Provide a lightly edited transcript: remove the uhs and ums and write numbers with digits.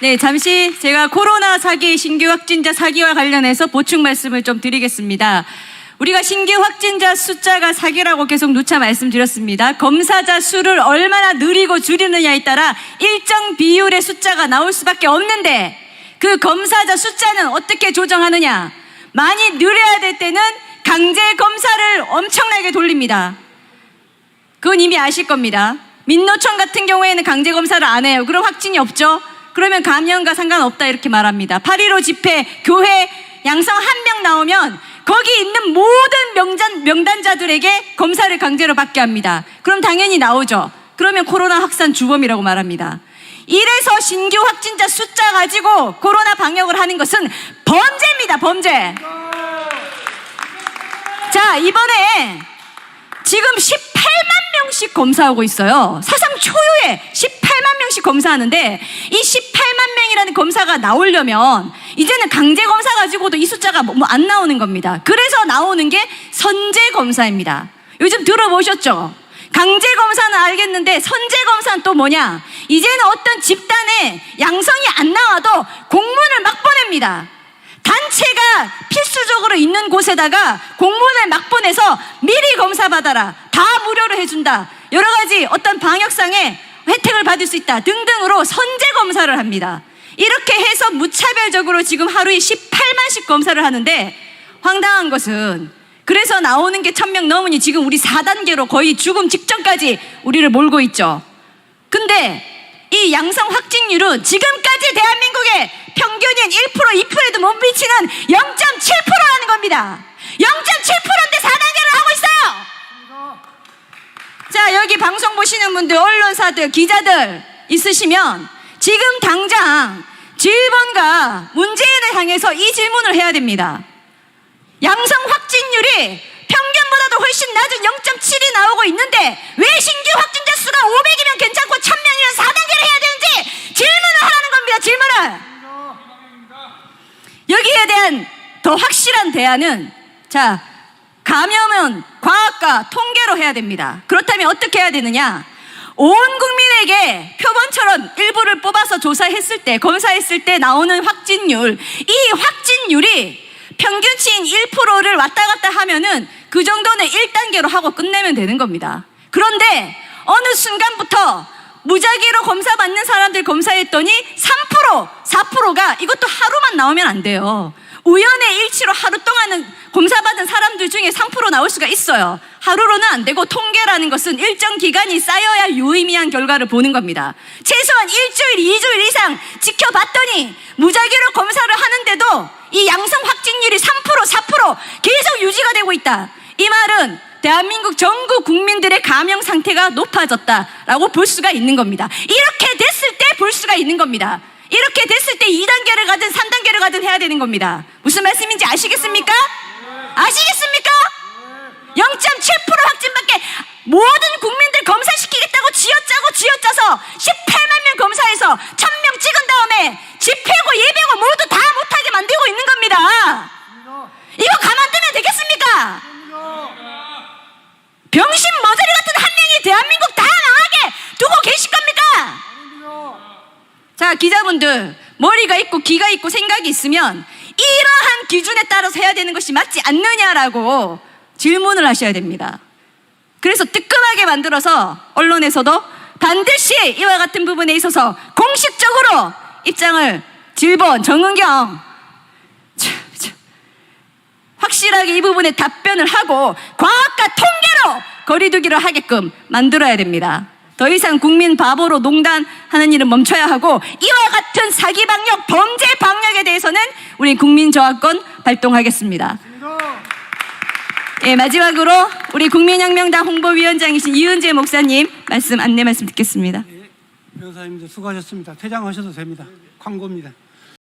네, 잠시 제가 코로나 사기 신규 확진자 사기와 관련해서 보충 말씀을 좀 드리겠습니다. 우리가 신규 확진자 숫자가 사기라고 계속 누차 말씀드렸습니다. 검사자 수를 얼마나 늘리고 줄이느냐에 따라 일정 비율의 숫자가 나올 수밖에 없는데 그 검사자 숫자는 어떻게 조정하느냐? 많이 늘려야 될 때는 강제 검사를 엄청나게 돌립니다. 그건 이미 아실 겁니다. 민노총 같은 경우에는 강제 검사를 안 해요. 그럼 확진이 없죠? 그러면 감염과 상관없다 이렇게 말합니다. 8.15 집회, 교회 양성 1명 나오면 거기 있는 모든 명단자들에게 검사를 강제로 받게 합니다. 그럼 당연히 나오죠. 그러면 코로나 확산 주범이라고 말합니다. 이래서 신규 확진자 숫자 가지고 코로나 방역을 하는 것은 범죄입니다. 범죄. 자, 이번에 지금 18만 명씩 검사하고 있어요. 사상 초유의 18만 명씩 검사하는데 이 18만 명이라는 검사가 나오려면 이제는 강제 검사 가지고도 이 숫자가 안 나오는 겁니다. 그래서 나오는 게 선제 검사입니다. 요즘 들어보셨죠? 강제 검사는 알겠는데 선제 검사는 또 뭐냐? 이제는 어떤 집단에 양성이 안 나와도 공문을 막 보냅니다. 단체가 필수적으로 있는 곳에다가 공문을 막 보내서 미리 검사받아라, 다 무료로 해준다, 여러 가지 어떤 방역상의 혜택을 받을 수 있다 등등으로 선제 검사를 합니다. 이렇게 해서 무차별적으로 지금 하루에 18만씩 검사를 하는데 황당한 것은 그래서 나오는 게 1000명 넘으니 지금 우리 4단계로 거의 죽음 직전까지 우리를 몰고 있죠. 근데 이 양성 확진율은 지금까지 대한민국의 평균인 1%, 2%에도 못 미치는 0.7%라는 겁니다. 0.7%인데 4단계를 하고 있어요. 자, 여기 방송 보시는 분들, 언론사들, 기자들 있으시면 지금 당장 질본과 문재인을 향해서 이 질문을 해야 됩니다. 양성 확진율이 평균보다도 훨씬 낮은 0.7이 나오고 있는데 왜 신규 확진자 수가 500이면 괜찮고 1000명이면 4단계를 해야 되는지 질문을 하라는 겁니다. 질문을. 여기에 대한 더 확실한 대안은, 자, 감염은 과학과 통계로 해야 됩니다. 그렇다면 어떻게 해야 되느냐? 온 국민에게 표본처럼 일부를 뽑아서 조사했을 때, 검사했을 때 나오는 확진율, 이 확진율이 평균치인 1%를 왔다 갔다 하면은 그 정도는 1단계로 하고 끝내면 되는 겁니다. 그런데 어느 순간부터 무작위로 검사받는 사람들 검사했더니 3%, 4%가 이것도 하루만 나오면 안 돼요. 우연의 일치로 하루 동안은 검사받은 사람들 중에 3% 나올 수가 있어요. 하루로는 안 되고 통계라는 것은 일정 기간이 쌓여야 유의미한 결과를 보는 겁니다. 최소한 일주일, 2주일 이상 지켜봤더니 무작위로 검사를 하는데도 이 양성 확진율이 3%, 4% 계속 유지가 되고 있다. 이 말은 대한민국 전국 국민들의 감염 상태가 높아졌다라고 볼 수가 있는 겁니다. 이렇게 됐을 때 볼 수가 있는 겁니다. 이렇게 됐을 때 2단계를 가든 3단계를 가든 해야 되는 겁니다. 무슨 말씀인지 아시겠습니까? 아시겠습니까? 0.7% 확진밖에 모든 국민들 검사시키겠다고 쥐어짜서 18만 명 검사해서 1000명 찍은 다음에 집회고 예배고 모두 다 못하게 만들고 있는 겁니다. 이거 가만두면 되겠습니까? 병신 머저리 같은 한 명이 대한민국 다 망하게 두고 계실 겁니까? 자, 기자분들, 머리가 있고 귀가 있고 생각이 있으면 이러한 기준에 따라서 해야 되는 것이 맞지 않느냐라고 질문을 하셔야 됩니다. 그래서 뜨끔하게 만들어서 언론에서도 반드시 이와 같은 부분에 있어서 공식적으로 입장을 질본, 정은경 확실하게 이 부분에 답변을 하고 과학과 통계로 거리두기를 하게끔 만들어야 됩니다. 더 이상 국민 바보로 농단하는 일은 멈춰야 하고 이와 같은 사기 방역, 범죄 방역에 대해서는 우리 국민저항권 발동하겠습니다. 예, 마지막으로 우리 국민혁명당 홍보위원장이신 이은재 목사님 안내 말씀 듣겠습니다. 네, 변호사님들 수고하셨습니다. 퇴장하셔도 됩니다. 광고입니다.